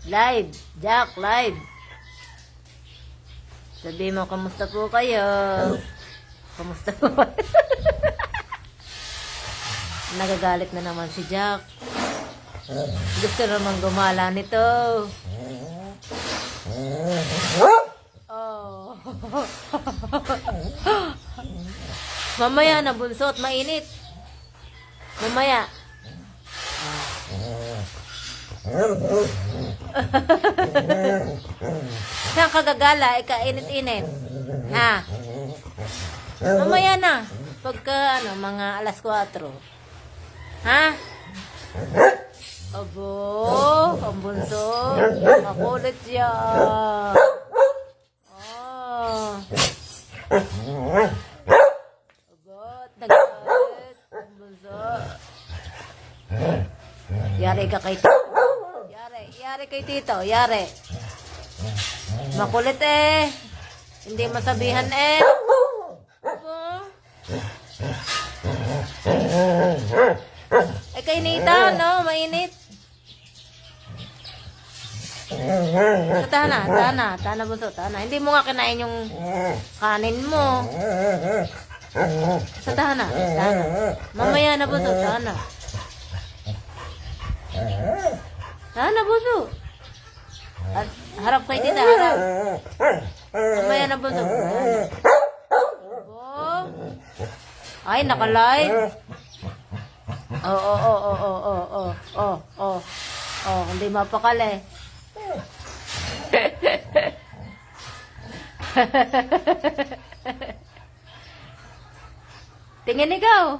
Live. Jack, live. Sabi mo, kamusta po kayo? Kamusta po kayo? Nagagalit na naman si Jack. Gusto naman gumala nito. Oh. Mamaya na bunsot, mainit. Mamaya. Saan ka gagala? Ika-init-init. Ha? Mamaya na. Pagka, mga alas 4. Ha? Abo, ang bunso. Makulit siya. Oh. Abo, nagalit. Ang bunso. Yari ka kay Tito. Yari kay Tito. Yari. Makulit eh. Hindi masabihan eh. Abo. Eh kay Nita, no? Mainit. So, tana bunso, tana. Hindi mo nga kinain yung kanin mo. So, tana. Mamaya na bunso, tana. Tana bunso. At harap kay Tita, harap. Mamaya na bunso. Oh. Ay, naka-live. Hindi mapakali. Tingin ikaw.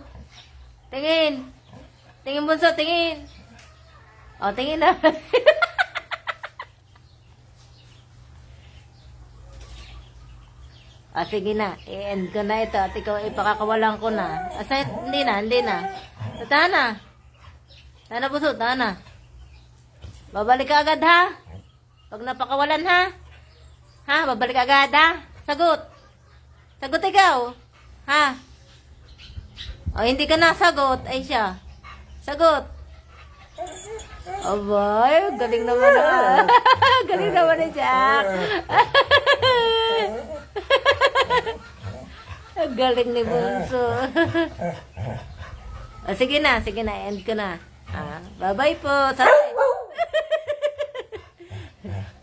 Tingin. Tingin bunso, tingin. Oh, tingin na. Sige na. I-end ko na ito. At ikaw, ipakakawalan ko na. Hindi na. Tana. Tana puso, tana. Babalik ka agad ha? Pag napakawalan ha? Ha? Babalik agad ha? Sagot. Sagot ikaw. Ha? O hindi ka nasagot. Ay siya. Sagot. Abay, galing naman ha. Galing naman ni Jack. Galing ni Bunso. Sige na, end ko na. Bye-bye po.